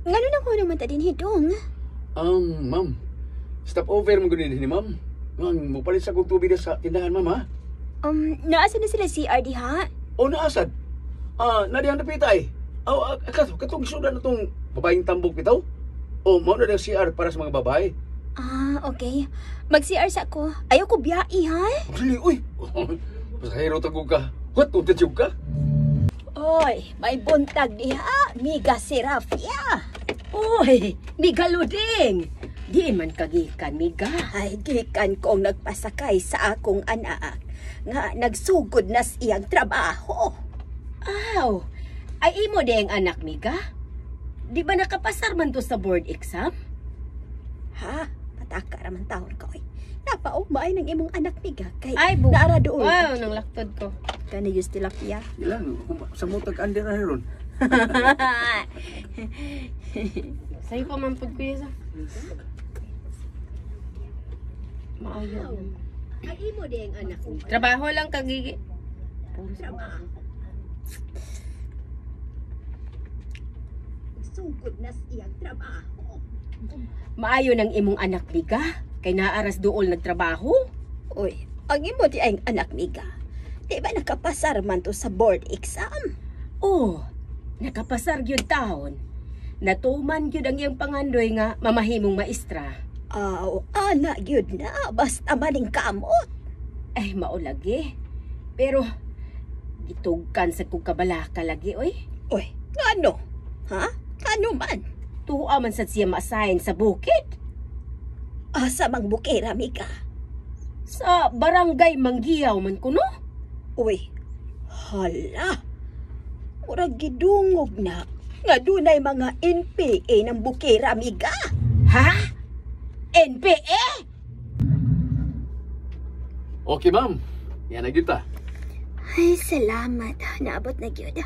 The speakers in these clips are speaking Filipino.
Ngano nang hunong man ta din hidong? Ma'am. Stop over mo gano'n ni ma'am. Mupalit sa kong tubig sa tindahan, ma'am, ha? Naasa na sila CR diha? O, naasad? Nadihan na pitay. Katong sudan na itong babaeng tambok bitaw? O, mao na ng CR para sa mga babae. Okay. Mag-CR sa ko. Ayaw ko biyai, ha? Dili, uy! Pasahero tagog ka. What? Utatiyog ka? Oy, may buntag diha. Miga Serafia. Oy, Miga Luding! Di man kagikan, Miga. Ay, gikan kong nagpasakay sa akong anak nga nagsugod na siyang trabaho. Aw, ay imo de ang anak, Miga? Di ba nakapasar man to sa board exam? Ha? Pataka raman taon ko, oy. Napaumay ng imong anak, Miga. Kay Ay, naara doon. Wow, nang laktod ko. Kana yung tilapia. Ilan? Sa mutag under na ron. Sa'yo pa man po kuya sa. Maayo. Ay, imo de ang anak mo. Trabaho lang kagigi. Trabaho. Sugod na siyang trabaho. Maayo ng imong anak, Miga. Kay naaras dool nagtrabaho. Uy, ang imo di ay anak, Miga. Di ba nakapasar man to sa board exam? Oh, nakapasar gyud taon. Natuman gyud ang iyang pangandoy nga mamahimong maestra. Ana gyud na. Basta maning kamot. Ay, maulagi. Pero, gitugkan sa kong kabalaka lagi, oy. Uy, ano? Ha? Ano man? Tuwa man sa siya maasahin sa bukid. Asa mang bukira, Miga? Sa barangay Manggiyaw man kuno. Uy, hala. Murag gidungog na. Nga dunay mga NPA ng bukira, Miga. Ha? NPA? Okay, ma'am. Yan na kita. Ay, salamat. Naabot na gyud.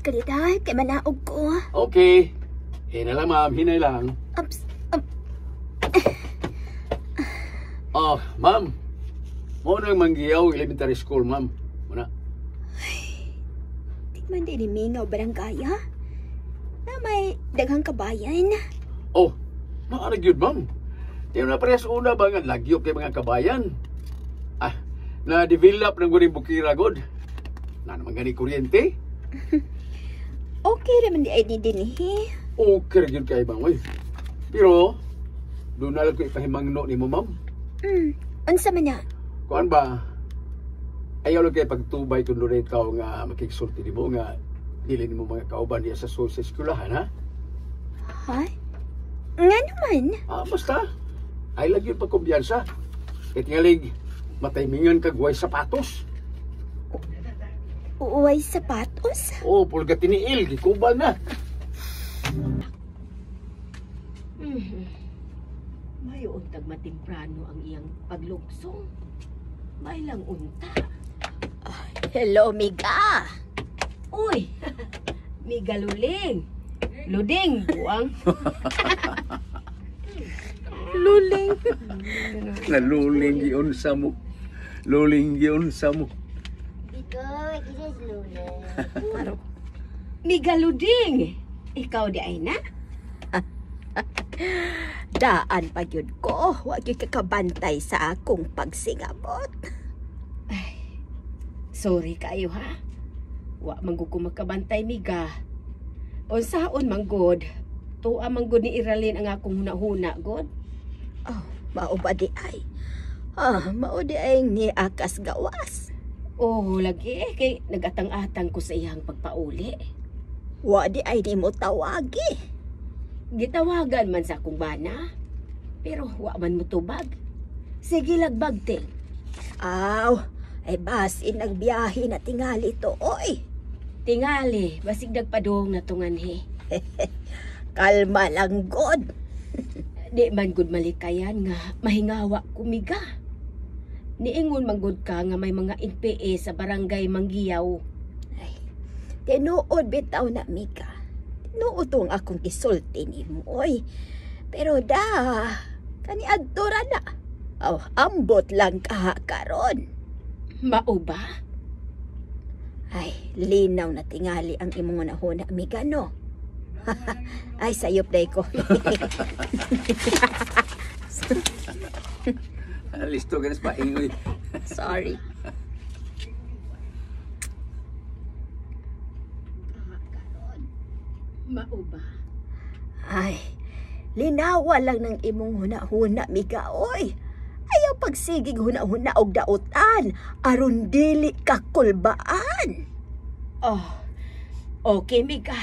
Kalita, kay manaog ko. Okay. Hinay lang, ma'am. Hinay lang. Ma'am. Mo nang Manggiyaw Elementary School, ma'am. Muna. Di man din mingaw barangay, ha? Na may daghang kabayan. Oh, maarag yun, ma'am. Di na parehas una ba nga lagyo kay mga kabayan? Na-develop ng guring bukira, God. Na naman gani kuryente. Okay naman di ay din, Okay yun kay bang, oy. Pero, doon na lang ko ipahimangno ni mo, ma'am. Unsa man na? Kuan ba? Ayaw lang kayo pagtubay kung doon ikaw nga makiksulti ni mo nga dili ni mo mga kauban niya sa school sa eskulahan, ha? Ha? Nga naman? Basta. Ay lang yun pagkumbiyansa. Kahit ngalig, mataymingan kagway sapatos. Uway sapatos? Pulga tiniil, gikubal na. May untag matimprano ang iyang paglugsong. May lang unta. Hello, Miga. Uy, Miga Luling. Luding, buwang. Luling. Naluling yun sa mo. Luling yun sa mo. Because this is Luna. Miga Luding. Ikaw di ay na? Daan pa yun ko. Huwag yung kakabantay sa akong pagsingabot. Ay, sorry kayo ha. Wa manggod ko magkabantay, Miga. Unsaon manggod. Tuwa manggod ni Iralin ang akong huna-huna, God. Mao ba di ay? Mao di ay ni akas gawas. Lagi kay nagatang-atang ko sa iyang pagpauli. Wa di ay ni mo tawagi. Gitawagan man sa akong bana. Pero wa man mo tubag. Sige lagbag, ting. Ay basin nagbiyahe na tingali to, oy. Tingali, basig nagpadong na tunganhi. Kalma lang, God. Di man gud malikayan nga mahingawa kumiga. Niingon manggod ka nga may mga NPA sa barangay Manggiyaw. Ay, tinuod bitaw na, Mika. Tinuod tong akong gisulti ni mo, oy. Pero kani adtura na. Ambot lang karon. Mao ba? Ay, linaw na tingali ang imong nahuna, Mika, no? Ay, sayop day ko. Listo ka na sa paingoy. Sorry. Mauba. Ay, linawa lang ng imong huna-huna, Miga, oy. Ayaw pagsigig huna-huna og dautan, aron dili ka kulbaan. Oh, okay, Miga.